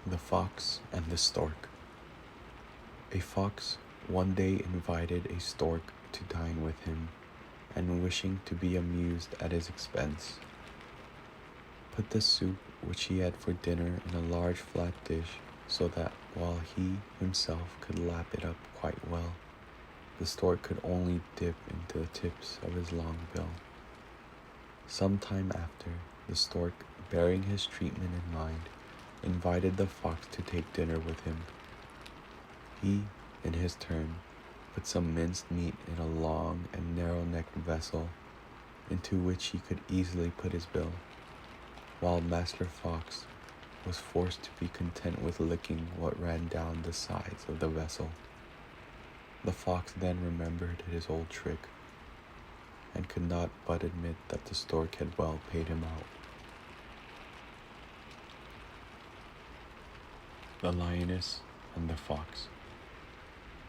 The Fox and the Stork. A fox one day invited a stork to dine with him, and wishing to be amused at his expense, put the soup which he had for dinner in a large flat dish, so that while he himself could lap it up quite well, the stork could only dip into the tips of his long bill. Some time after, the stork, bearing his treatment in mind, invited the fox to take dinner with him. He, in his turn, put some minced meat in a long and narrow-necked vessel, into which he could easily put his bill, while Master Fox was forced to be content with licking what ran down the sides of the vessel. The fox then remembered his old trick, and could not but admit that the stork had well paid him out. The Lioness and the Fox.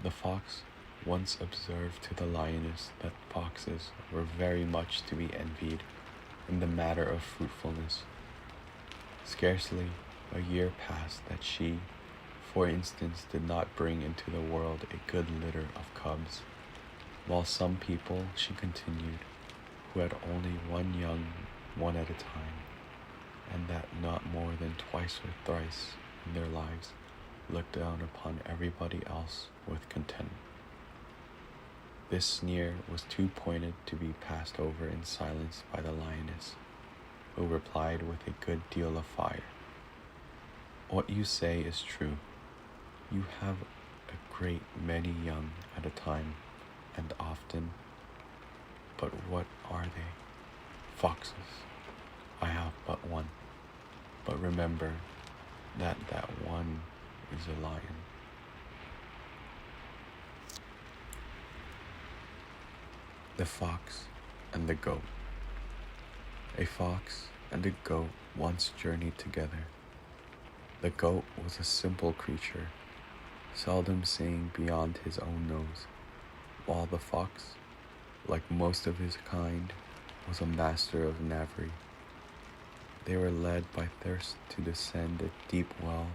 The fox once observed to the lioness that foxes were very much to be envied in the matter of fruitfulness. Scarcely a year passed that she, for instance, did not bring into the world a good litter of cubs, while some people, she continued, who had only one young one at a time, and that not more than twice or thrice in their lives, looked down upon everybody else with contempt. This sneer was too pointed to be passed over in silence by the lioness, who replied with a good deal of fire. What you say is true. You have a great many young at a time, and often. But what are they? Foxes. I have but one. But remember that one is a lion. The Fox and the Goat. A fox and a goat once journeyed together. The goat was a simple creature, seldom seeing beyond his own nose, while the fox, like most of his kind, was a master of knavery. They were led by thirst to descend a deep well,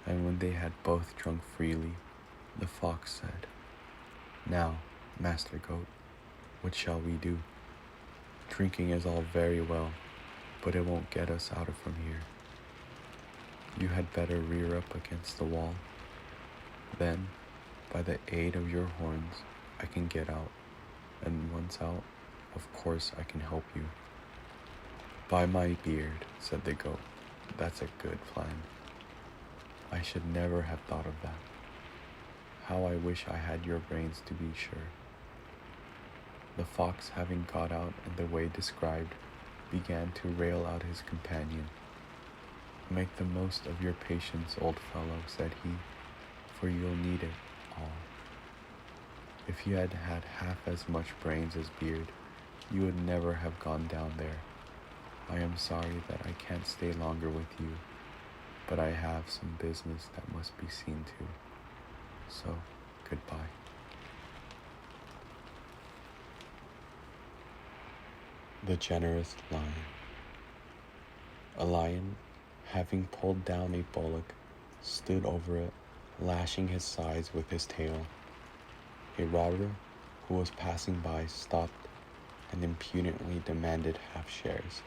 and when they had both drunk freely, the fox said, "Now, Master Goat, what shall we do? Drinking is all very well, but it won't get us out from here. You had better rear up against the wall. Then, by the aid of your horns, I can get out, and once out, of course I can help you." "By my beard," said the goat, "that's a good plan. I should never have thought of that. How I wish I had your brains, to be sure." The fox, having got out in the way described, began to rail at his companion. "Make the most of your patience, old fellow," said he, "for you'll need it all. If you had had half as much brains as beard, you would never have gone down there. I am sorry that I can't stay longer with you, but I have some business that must be seen to. So, goodbye." The Generous Lion. A lion, having pulled down a bullock, stood over it, lashing his sides with his tail. A robber who was passing by stopped and impudently demanded half shares.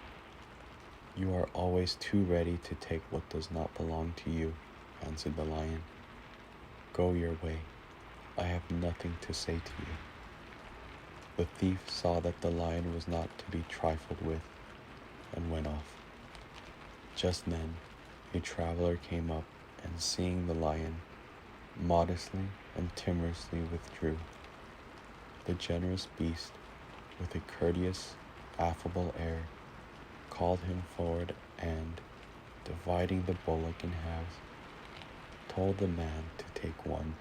"You are always too ready to take what does not belong to you," answered the lion. "Go your way. I have nothing to say to you." The thief saw that the lion was not to be trifled with, and went off. Just then, a traveler came up, and seeing the lion, modestly and timorously withdrew. The generous beast, with a courteous, affable air, called him forward and, dividing the bullock in halves, told the man to take one,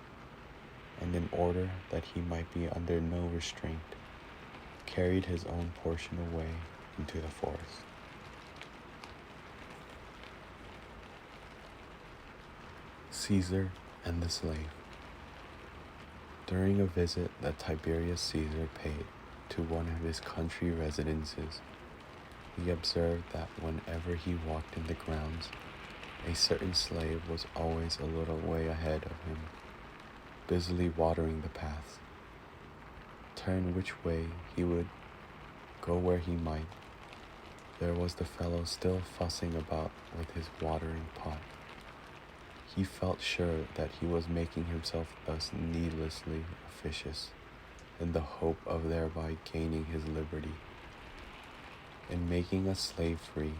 and in order that he might be under no restraint, carried his own portion away into the forest. Caesar and the Slave. During a visit that Tiberius Caesar paid to one of his country residences, he observed that whenever he walked in the grounds, A certain slave was always a little way ahead of him, busily watering the paths. Turn which way he would, go where he might, there was the fellow still fussing about with his watering pot. He felt sure that he was making himself thus needlessly officious, in the hope of thereby gaining his liberty. In making a slave free,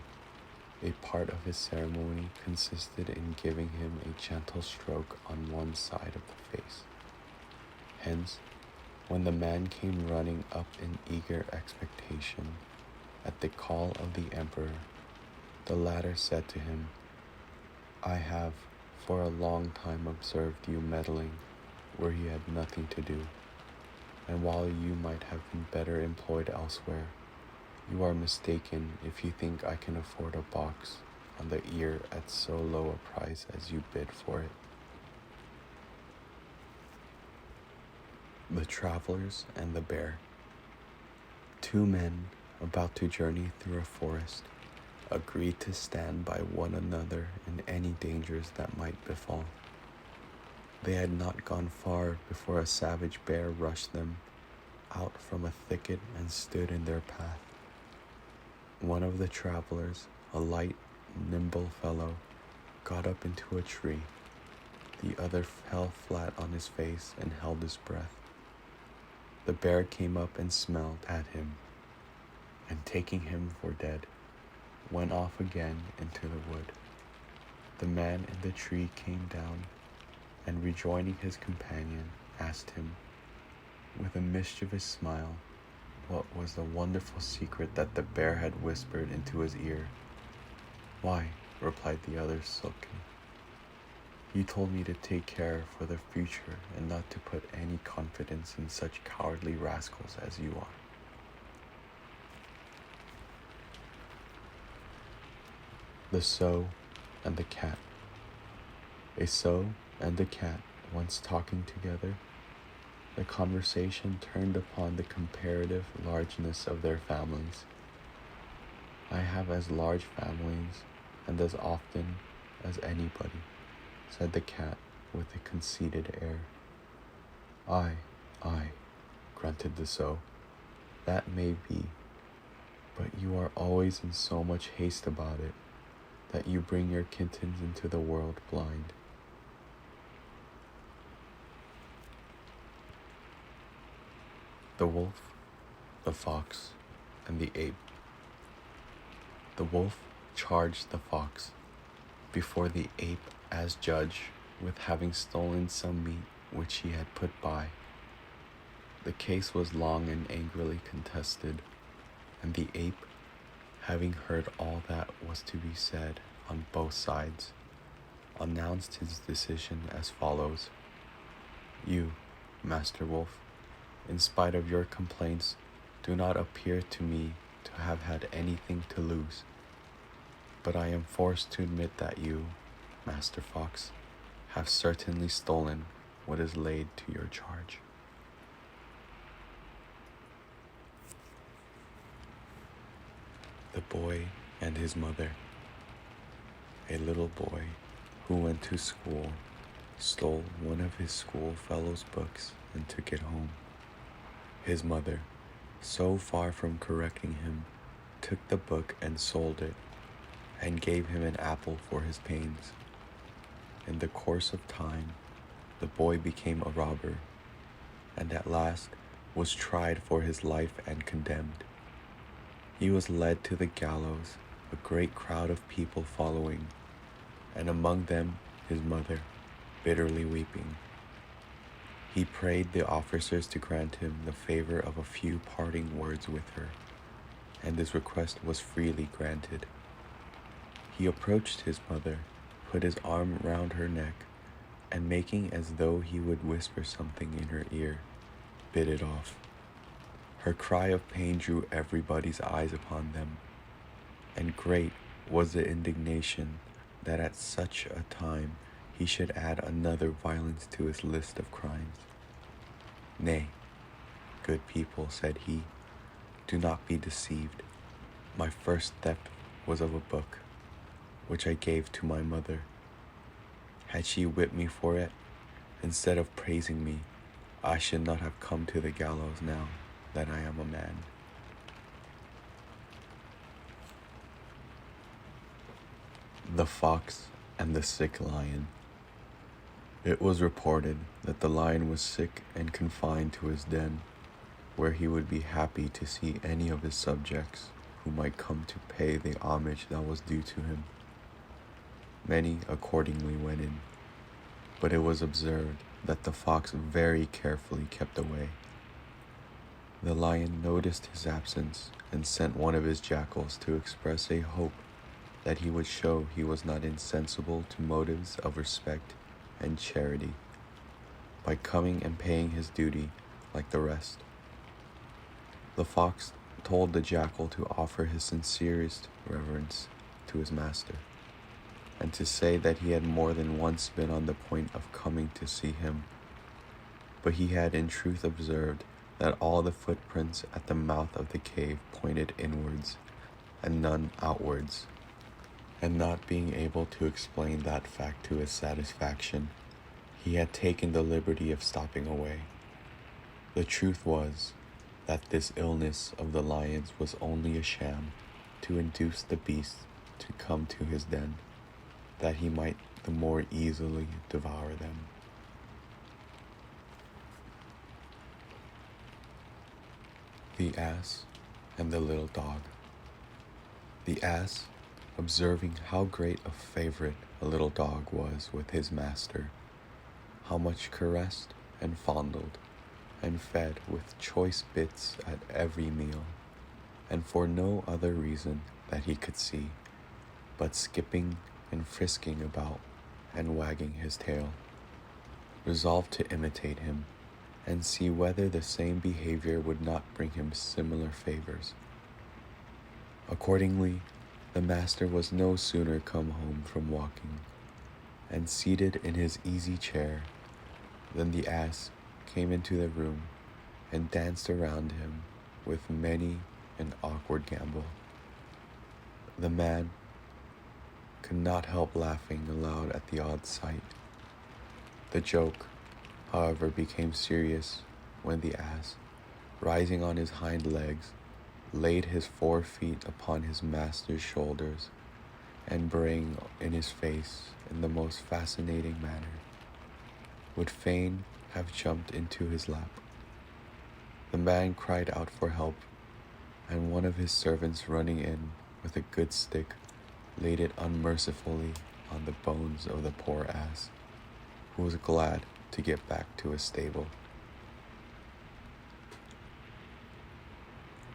a part of his ceremony consisted in giving him a gentle stroke on one side of the face. Hence, when the man came running up in eager expectation at the call of the emperor, the latter said to him, "I have for a long time observed you meddling where you had nothing to do, and while you might have been better employed elsewhere, you are mistaken if you think I can afford a box on the ear at so low a price as you bid for it." The Travelers and the Bear. Two men about to journey through a forest agreed to stand by one another in any dangers that might befall. They had not gone far before a savage bear rushed them out from a thicket and stood in their path. One of the travelers, a light, nimble fellow, got up into a tree. The other fell flat on his face and held his breath. The bear came up and smelled at him, and taking him for dead, went off again into the wood. The man in the tree came down, and rejoining his companion, asked him, with a mischievous smile, what was the wonderful secret that the bear had whispered into his ear. "Why," replied the other sulkily, "you told me to take care for the future and not to put any confidence in such cowardly rascals as you are." The Sow and the Cat. A sow and a cat once talking together, the conversation turned upon the comparative largeness of their families. "I have as large families and as often as anybody," said the cat with a conceited air. Aye," grunted the sow, "that may be, but you are always in so much haste about it that you bring your kittens into the world blind." The Wolf, the Fox, and the Ape. The wolf charged the fox before the ape as judge with having stolen some meat which he had put by. The case was long and angrily contested, and the ape, having heard all that was to be said on both sides, announced his decision as follows: "You, Master Wolf, in spite of your complaints, do not appear to me to have had anything to lose. But I am forced to admit that you, Master Fox, have certainly stolen what is laid to your charge." The Boy and His Mother. A little boy who went to school stole one of his schoolfellow's books and took it home. His mother, so far from correcting him, took the book and sold it, and gave him an apple for his pains. In the course of time, the boy became a robber, and at last was tried for his life and condemned. He was led to the gallows, a great crowd of people following, and among them his mother, bitterly weeping. He prayed the officers to grant him the favor of a few parting words with her, and his request was freely granted. He approached his mother, put his arm round her neck, and making as though he would whisper something in her ear, bit it off. Her cry of pain drew everybody's eyes upon them, and great was the indignation that at such a time he should add another violence to his list of crimes. "Nay, good people," said he, "do not be deceived. My first theft was of a book. which I gave to my mother. Had she whipped me for it, instead of praising me, I should not have come to the gallows now that I am a man. The Fox and the Sick Lion. It was reported that the lion was sick and confined to his den, where he would be happy to see any of his subjects who might come to pay the homage that was due to him. Many accordingly went in, but it was observed that the fox very carefully kept away. The lion noticed his absence and sent one of his jackals to express a hope that he would show he was not insensible to motives of respect and charity by coming and paying his duty like the rest. The fox told the jackal to offer his sincerest reverence to his master, and to say that he had more than once been on the point of coming to see him, but he had in truth observed that all the footprints at the mouth of the cave pointed inwards and none outwards, and not being able to explain that fact to his satisfaction, he had taken the liberty of stopping away. The truth was that this illness of the lions was only a sham to induce the beasts to come to his den, that he might the more easily devour them. The Ass and the Little Dog. The ass, observing how great a favorite a little dog was with his master, how much caressed and fondled and fed with choice bits at every meal, and for no other reason that he could see, but skipping and frisking about and wagging his tail, resolved to imitate him and see whether the same behavior would not bring him similar favors. Accordingly, the master was no sooner come home from walking and seated in his easy chair than the ass came into the room and danced around him with many an awkward gambol. The man could not help laughing aloud at the odd sight. The joke, however, became serious when the ass, rising on his hind legs, laid his 4 feet upon his master's shoulders and braying in his face in the most fascinating manner, would fain have jumped into his lap. The man cried out for help, and one of his servants running in with a good stick laid it unmercifully on the bones of the poor ass, who was glad to get back to his stable.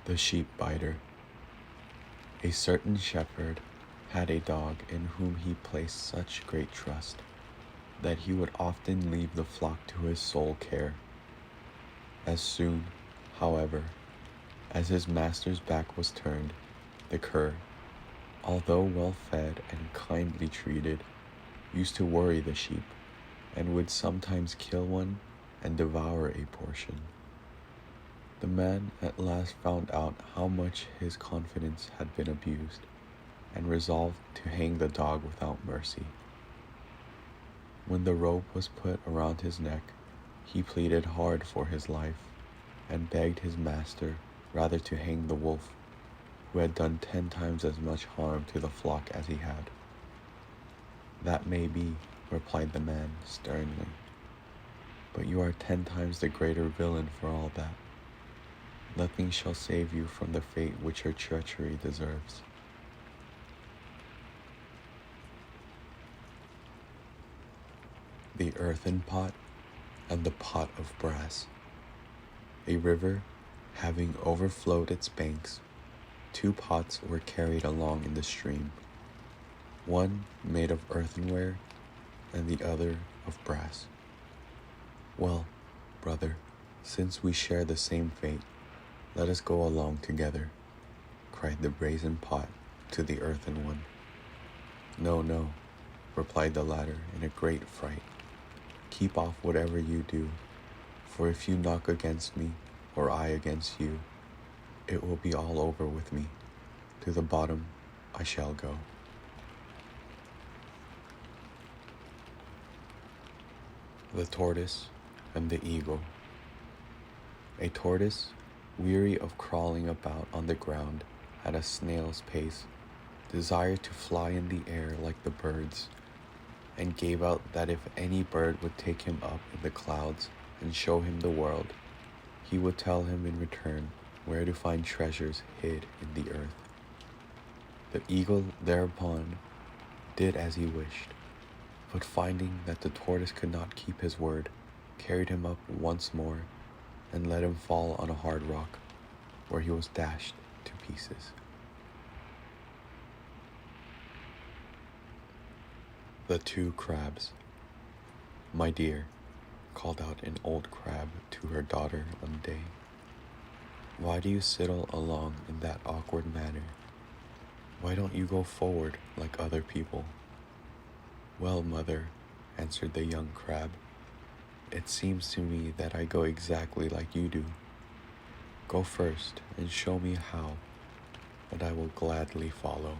The Sheep Biter. A certain shepherd had a dog in whom he placed such great trust that he would often leave the flock to his sole care. As soon, however, as his master's back was turned, the cur, although well fed and kindly treated, used to worry the sheep, and would sometimes kill one and devour a portion. The man at last found out how much his confidence had been abused, and resolved to hang the dog without mercy. When the rope was put around his neck, he pleaded hard for his life, and begged his master rather to hang the wolf, who had done 10 times as much harm to the flock as he had. "That may be," replied the man sternly, "but you are 10 times the greater villain for all that. Nothing shall save you from the fate which your treachery deserves." The Earthen Pot and the Pot of Brass. A river, having overflowed its banks, 2 pots were carried along in the stream, one made of earthenware and the other of brass. "Well, brother, since we share the same fate, let us go along together," cried the brazen pot to the earthen one. "No, no," replied the latter in a great fright. "Keep off whatever you do, for if you knock against me, or I against you, it will be all over with me. To the bottom I shall go." The Tortoise and the Eagle. A tortoise, weary of crawling about on the ground at a snail's pace, desired to fly in the air like the birds, and gave out that if any bird would take him up in the clouds and show him the world, he would tell him in return where to find treasures hid in the earth. The eagle thereupon did as he wished, but finding that the tortoise could not keep his word, carried him up once more and let him fall on a hard rock, where he was dashed to pieces. The Two Crabs. "My dear," called out an old crab to her daughter one day, "why do you sidle along in that awkward manner? Why don't you go forward like other people?" "Well, mother," answered the young crab, "it seems to me that I go exactly like you do. Go first and show me how, and I will gladly follow."